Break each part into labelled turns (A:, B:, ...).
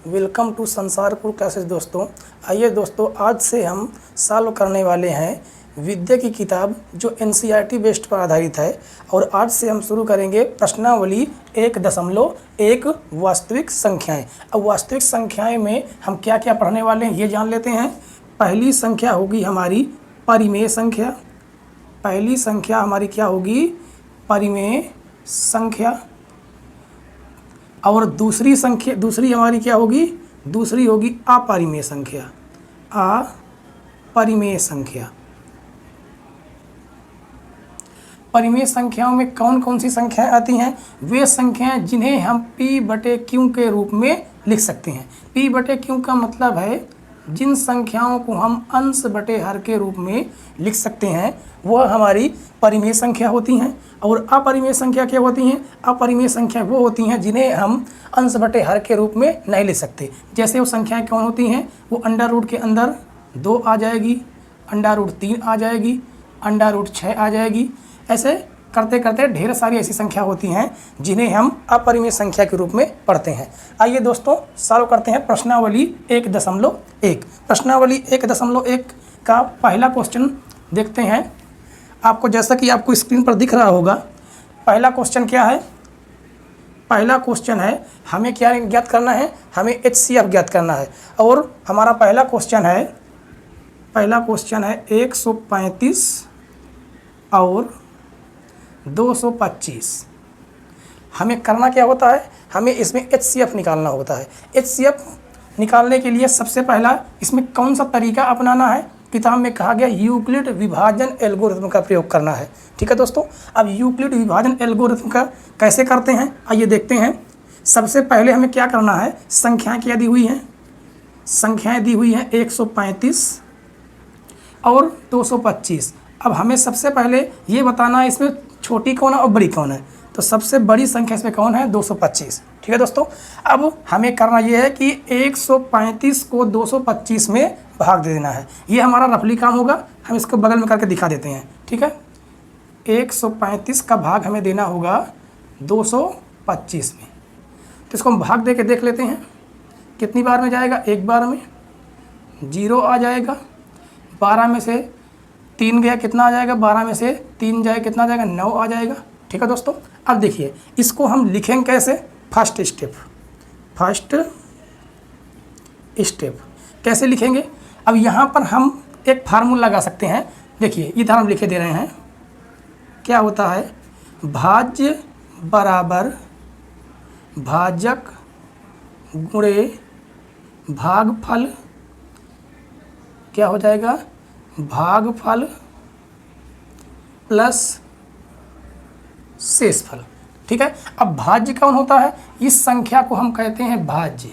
A: Welcome to Sansarpur classes दोस्तों। आइए दोस्तों, आज से हम सॉल्व करने वाले हैं विद्या की किताब जो एनसीईआरटी बेस्ड पर आधारित है। और आज से हम शुरू करेंगे प्रश्नावली 1.1 वास्तविक संख्याएं। अब वास्तविक संख्याएं में हम क्या क्या पढ़ने वाले हैं ये जान लेते हैं। पहली संख्या होगी हमारी परिमेय संख्या। पहली संख्या हमारी क्या होगी? परिमेय संख्या। और दूसरी हमारी क्या होगी? दूसरी होगी अपरिमेय संख्या। अपरिमेय संख्या। परिमेय संख्याओं में कौन कौन सी संख्याएं आती हैं? वे संख्याएं जिन्हें हम p/q के रूप में लिख सकते हैं। p/q का मतलब है जिन संख्याओं को हम अंश बटे हर के रूप में लिख सकते हैं वह हमारी परिमेय संख्या होती हैं। और अपरिमेय संख्या क्या होती हैं? अपरिमेय संख्या वो होती हैं जिन्हें हम अंश बटे हर के रूप में नहीं लिख सकते। जैसे वो संख्याएं कौन होती हैं? वो अंडर रूट के अंदर 2 आ जाएगी, अंडर रूट 3 आ जाएगी, अंडर रूट 6 आ जाएगी। ऐसे करते करते ढेर सारी ऐसी संख्या होती हैं जिन्हें हम अपरिमेय संख्या के रूप में पढ़ते हैं। आइए दोस्तों, सॉल्व करते हैं प्रश्नावली 1.1। प्रश्नावली 1.1 का पहला क्वेश्चन देखते हैं। आपको जैसा कि आपको स्क्रीन पर दिख रहा होगा, पहला क्वेश्चन क्या है? पहला क्वेश्चन है हमें क्या ज्ञात करना है? हमें HCF ज्ञात करना है। और हमारा पहला क्वेश्चन है 135 और 225। हमें करना क्या होता है? हमें इसमें HCF निकालना होता है। HCF निकालने के लिए सबसे पहला इसमें कौन सा तरीका अपनाना है? किताब में कहा गया यूक्लिड विभाजन एल्गोरिथम का प्रयोग करना है। ठीक है दोस्तों, अब यूक्लिड विभाजन एल्गोरिथम का कैसे करते हैं आइए देखते हैं। सबसे पहले हमें क्या करना है? संख्याएं क्या दी हुई हैं? संख्याएं दी हुई हैं 135 और 225। अब हमें सबसे पहले ये बताना है इसमें छोटी कौन है और बड़ी कौन है। तो सबसे बड़ी संख्या इसमें कौन है? 225। ठीक है दोस्तों, अब हमें करना ये है कि 135 को 225 में भाग दे देना है। ये हमारा रफली काम होगा, हम इसको बगल में करके दिखा देते हैं। ठीक है, 135 का भाग हमें देना होगा 225 में। तो इसको हम भाग दे के देख लेते हैं कितनी बार में जाएगा। एक बार में 0 आ जाएगा। 12 में से 3 गया, कितना आ जाएगा? 12 में से 3 जाए, कितना आ जाएगा? 9 आ जाएगा। ठीक है दोस्तों, अब देखिए इसको हम लिखेंगे कैसे? फर्स्ट स्टेप कैसे लिखेंगे? अब यहाँ पर हम एक फार्मूला लगा सकते हैं। देखिए इधर हम लिखे दे रहे हैं, क्या होता है? भाज्य बराबर भाजक गुणे भागफल। क्या हो जाएगा? भागफल प्लस शेषफल। ठीक है, अब भाज्य कौन होता है? इस संख्या को हम कहते हैं भाज्य।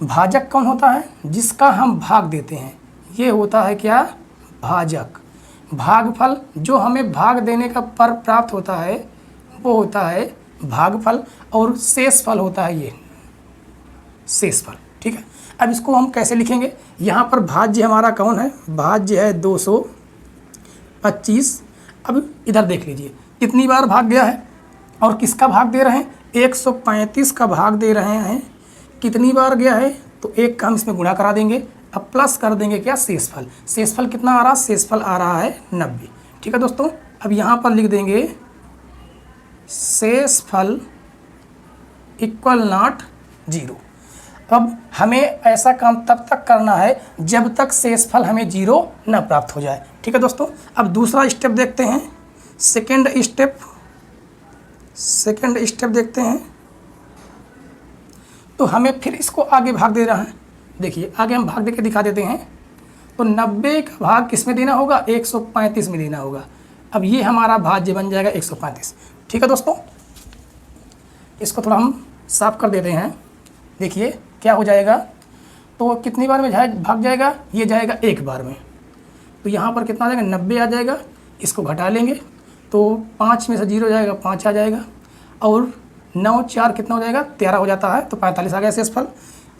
A: भाजक कौन होता है? जिसका हम भाग देते हैं, ये होता है क्या? भाजक। भागफल जो हमें भाग देने का पर प्राप्त होता है वो होता है भागफल। और शेषफल होता है ये शेषफल। ठीक है, अब इसको हम कैसे लिखेंगे? यहाँ पर भाज्य हमारा कौन है? भाज्य है 225। अब इधर देख लीजिए कितनी बार भाग गया है और किसका भाग दे रहे हैं? 135 का भाग दे रहे हैं। कितनी बार गया है? तो 1 का हम इसमें गुणा करा देंगे। अब प्लस कर देंगे क्या? शेषफल। शेषफल कितना आ रहा है? शेषफल आ रहा है 90। ठीक है दोस्तों, अब यहाँ पर लिख देंगे शेषफल इक्वल नॉट 0। अब हमें ऐसा काम तब तक करना है जब तक शेषफल हमें 0 न प्राप्त हो जाए। ठीक है दोस्तों, अब दूसरा स्टेप देखते हैं। सेकेंड स्टेप देखते हैं। तो हमें फिर इसको आगे भाग दे रहा है। देखिए आगे हम भाग दे के दिखा देते हैं। तो 90 का भाग किस में देना होगा? 135 में देना होगा। अब ये हमारा भाज्य बन जाएगा 135। ठीक है दोस्तों, इसको थोड़ा हम साफ कर देते हैं। देखिए क्या हो जाएगा? तो कितनी बार में भाग जाएगा? ये जाएगा 1 बार में। तो यहाँ पर कितना आ जाएगा? 90 आ जाएगा। इसको घटा लेंगे तो 5 में से 0 जाएगा, 5 आ जाएगा। और 9 4 कितना हो जाएगा? 13 हो जाता है। तो 45 आ गया शेषफल।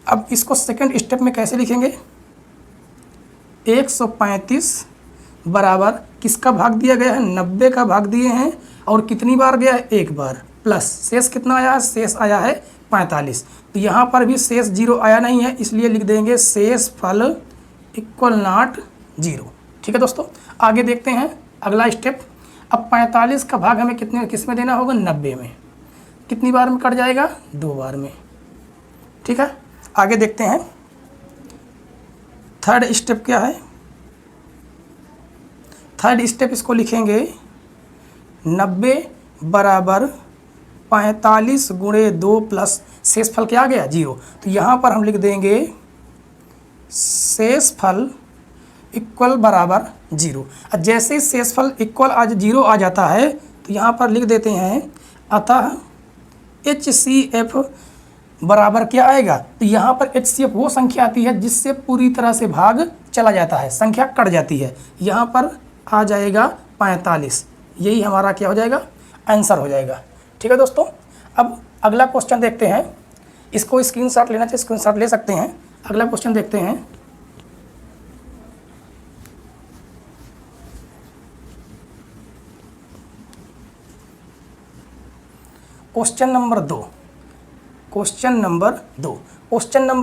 A: अब इसको सेकंड स्टेप में कैसे लिखेंगे? 135 बराबर किसका भाग दिया गया है? 90 का भाग दिए हैं। और कितनी बार गया है? 1 बार। प्लस शेष कितना आया है? शेष आया है 45। तो यहाँ पर भी शेष 0 आया नहीं है, इसलिए लिख देंगे शेष फल इक्वल नॉट 0। ठीक है दोस्तों, आगे देखते हैं अगला स्टेप। अब 45 का भाग हमें किस में देना होगा? 90 में। कितनी बार में कट जाएगा? 2 बार में। ठीक है, आगे देखते हैं थर्ड स्टेप क्या है। थर्ड स्टेप इसको लिखेंगे 90 बराबर 45 गुणे 2 प्लस शेषफल क्या आ गया? 0। तो यहाँ पर हम लिख देंगे शेषफल इक्वल बराबर 0। और जैसे शेषफल इक्वल आज 0 आ जाता है तो यहाँ पर लिख देते हैं अतः HCF बराबर क्या आएगा? तो यहाँ पर HCF वो संख्या आती है जिससे पूरी तरह से भाग चला जाता है, संख्या कट जाती है। यहाँ पर आ जाएगा 45, यही हमारा क्या हो जाएगा? आंसर हो जाएगा। ठीक है दोस्तों, अब अगला क्वेश्चन देखते हैं। इसको स्क्रीनशॉट लेना चाहिए, स्क्रीनशॉट ले सकते हैं। अगला क्वेश्चन देखते हैं। Question number 2। क्वेश्चन नंबर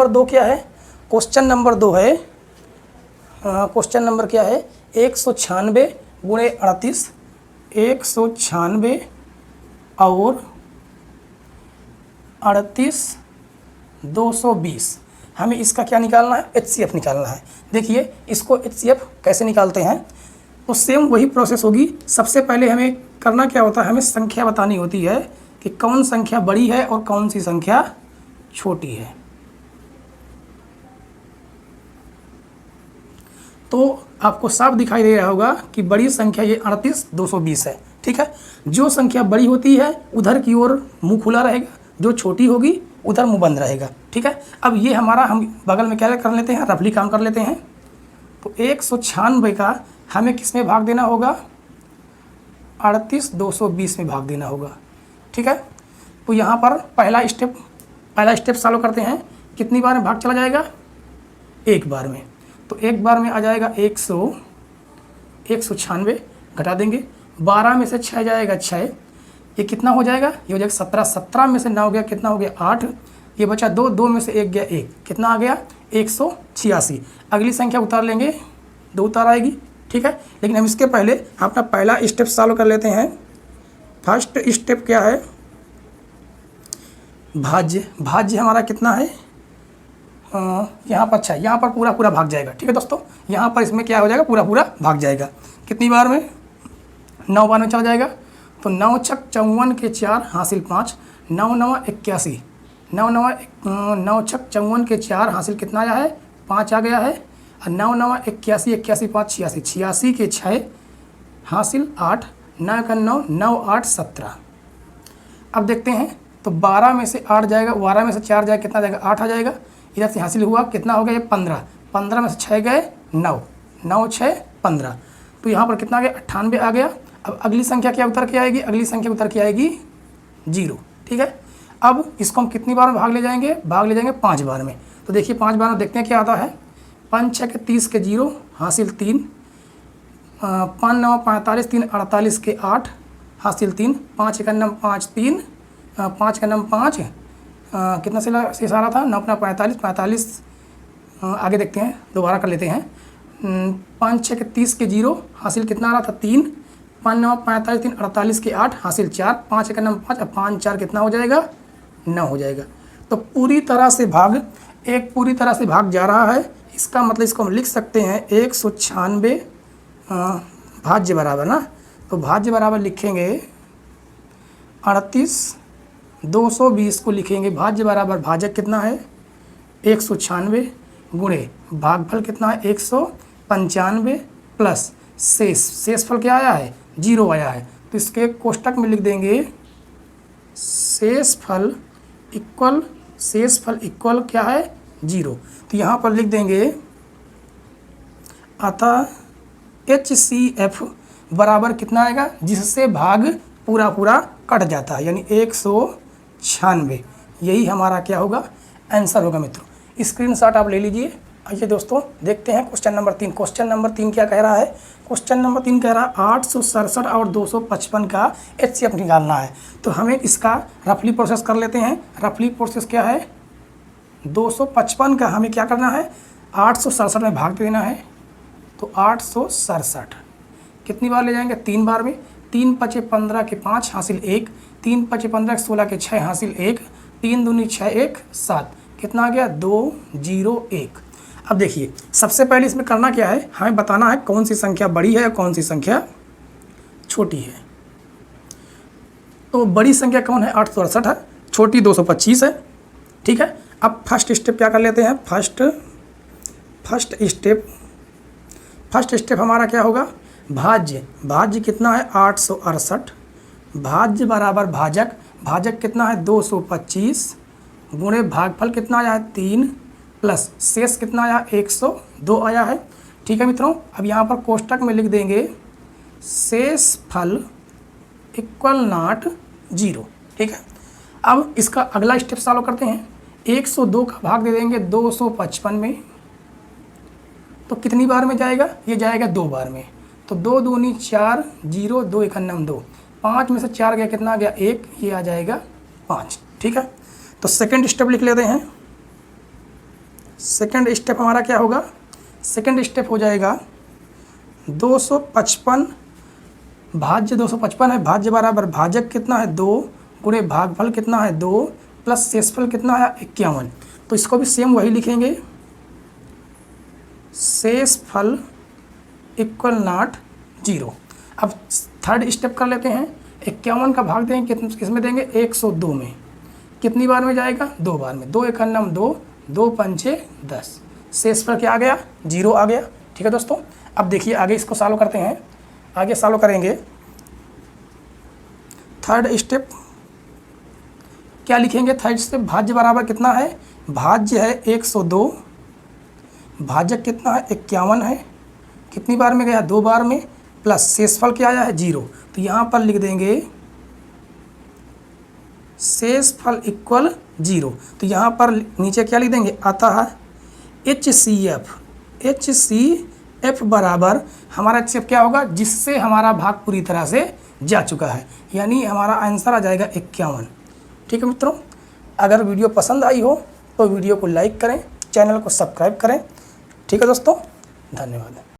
A: 2 क्या है? क्वेश्चन नंबर 2 है, क्वेश्चन नंबर क्या है? 196 गुणे 38, 196 और 38 220। हमें इसका क्या निकालना है? HCF निकालना है। देखिए इसको HCF कैसे निकालते हैं, तो सेम वही प्रोसेस होगी। सबसे पहले हमें करना क्या होता है? हमें संख्या बतानी होती है कि कौन संख्या बड़ी है और कौन सी संख्या छोटी है। तो आपको साफ दिखाई दे रहा होगा कि बड़ी संख्या ये 38 220 है। ठीक है, जो संख्या बड़ी होती है उधर की ओर मुंह खुला रहेगा, जो छोटी होगी उधर मुंह बंद रहेगा। ठीक है, अब ये हमारा हम बगल में क्या कर लेते हैं? रफली काम कर लेते हैं। तो 196 का हमें किस में भाग देना होगा? 38 220 में भाग देना होगा। ठीक है, तो यहाँ पर पहला स्टेप सॉल्व करते हैं। कितनी बार में भाग चला जाएगा? 1 बार में। तो 1 बार में आ जाएगा 196 घटा देंगे, 12 में से 6 जाएगा 6, ये कितना हो जाएगा? ये हो जाएगा 17, 17 में से 9 गया, कितना हो गया? 8, ये बचा 2, 2 में से 1 गया 1, कितना आ गया? 186। अगली संख्या उतार लेंगे, 2 उतार आएगी। ठीक है, लेकिन हम इसके पहले अपना पहला स्टेप सॉल्व कर लेते हैं। फर्स्ट स्टेप क्या है? भाज्य हमारा कितना है? यहाँ पर 6, यहाँ पर पूरा भाग जाएगा। ठीक है दोस्तों, यहाँ पर इसमें क्या हो जाएगा? पूरा भाग जाएगा। कितनी बार में? 9 बार में चला जाएगा। तो 9 छक 54 के 4 हासिल 5, 9 9 81, 9 छक 54 के 4 हासिल कितना आया है? 5 आ गया है। और 9 9 81, 81 5 86, 86 के 6 हासिल 8, 9 का 9, 9 8 17। अब देखते हैं, तो 12 में से 8 जाएगा, 12 में से 4 जाएगा, कितना जाएगा? 8 आ जाएगा। इधर से हासिल हुआ कितना हो गया? ये 15, 15 में से 6 गए 9, 9 6 15। तो यहाँ पर कितना आ गया? 98 आ गया। अब अगली संख्या क्या उतर के आएगी? अगली संख्या उतर के आएगी 0। ठीक है, अब इसको हम कितनी बार में भाग ले जाएंगे? भाग ले जाएंगे 5 बार में। तो देखिए 5 बार में देखते हैं क्या आता है। 5 6 के 30 के 0 हासिल 3, 5 9 45, 3 48 के 8 हासिल 3, 5 1 9 5 3, 5 का नम 5, कितना से सारा था? 9 अपना 45, 45। आगे देखते हैं, दोबारा कर लेते हैं। 5 6 के 30 के 0 हासिल कितना आ रहा था? 3, 5 9 45, 3 48 के 8 हासिल 4, 5 का नम 5, 5 4 कितना हो जाएगा? 9 हो जाएगा। तो पूरी तरह से भाग जा रहा है। इसका मतलब इसको हम लिख सकते हैं 196 भाज्य बराबर ना, तो भाज्य बराबर लिखेंगे 38 220 को लिखेंगे भाज्य बराबर, भाजक कितना है? 196 गुणे भागफल कितना है? 195 प्लस शेषफल क्या आया है? 0 आया है। तो इसके कोष्टक में लिख देंगे शेषफल इक्वल क्या है? 0। तो यहाँ पर लिख देंगे अतः HCF बराबर कितना आएगा? जिससे भाग पूरा कट जाता है, यानी 196। यही हमारा क्या होगा? आंसर होगा मित्रों। स्क्रीनशॉट आप ले लीजिए। आइए दोस्तों देखते हैं क्वेश्चन नंबर 3। क्वेश्चन नंबर 3 क्या कह रहा है? क्वेश्चन नंबर 3 कह रहा है 867 और 255 का HCF निकालना है। तो हमें इसका रफली प्रोसेस कर लेते हैं। रफली प्रोसेस क्या है? 255 का हमें क्या करना है? 867 में भाग देना है। तो 867 कितनी बार ले जाएंगे? 3 बार में। 3 पचे 15 के 5 हासिल 1, 3 पचे 15 के 16 के 6 हासिल 1, 3 दूनी 6 1 7, कितना आ गया? 201। अब देखिए सबसे पहले इसमें करना क्या है, हमें बताना है कौन सी संख्या बड़ी है और कौन सी संख्या छोटी है। तो बड़ी संख्या कौन है? 868 है, छोटी 225 है। ठीक है, अब फर्स्ट स्टेप क्या कर लेते हैं? फर्स्ट स्टेप हमारा क्या होगा? भाज्य कितना है? 868 भाज्य बराबर भाजक कितना है? 225 गुणे भागफल कितना आया है? 3 प्लस शेष कितना आया? 102 आया है। ठीक है मित्रों, अब यहाँ पर कोष्टक में लिख देंगे शेष फल इक्वल नॉट 0। ठीक है, अब इसका अगला स्टेप सॉल्व करते हैं। 102 का भाग दे देंगे 255 में, तो कितनी बार में जाएगा? ये जाएगा 2 बार में। तो 2 दूनी 4, 0 2 1 2, 5 में से 4 गया, कितना आ गया? 1, ये आ जाएगा 5। ठीक है, तो सेकंड स्टेप लिख लेते हैं। सेकंड स्टेप हमारा क्या होगा? सेकंड स्टेप हो जाएगा 255 भाज्य 255 है, भाज्य बराबर भाजक कितना है? 2 गुणे भागफल कितना है? 2 प्लस शेषफल कितना है? 51। तो इसको भी सेम वही लिखेंगे, शेषफल इक्वल नॉट 0। अब थर्ड स्टेप कर लेते हैं। 51 का भाग देंगे किस में देंगे? 102 में। कितनी बार में जाएगा? 2 बार में। 2 1 2, 2 पंचे 10, शेषफल क्या आ गया? 0 आ गया। ठीक है दोस्तों, अब देखिए आगे इसको सॉल्व करते हैं। आगे सॉल्व करेंगे। थर्ड स्टेप क्या लिखेंगे? थर्ड स्टेप भाज्य बराबर कितना है? भाज्य है 102, भाजक कितना है? 51 है। कितनी बार में गया? 2 बार में, प्लस शेषफल क्या आया है? 0। तो यहाँ पर लिख देंगे शेषफल इक्वल 0। तो यहाँ पर नीचे क्या लिख देंगे? अतः HCF बराबर हमारा HCF क्या होगा? जिससे हमारा भाग पूरी तरह से जा चुका है, यानी हमारा आंसर आ जाएगा 51। ठीक है मित्रों, अगर वीडियो पसंद आई हो तो वीडियो को लाइक करें, चैनल को सब्सक्राइब करें। ठीक है दोस्तों, धन्यवाद।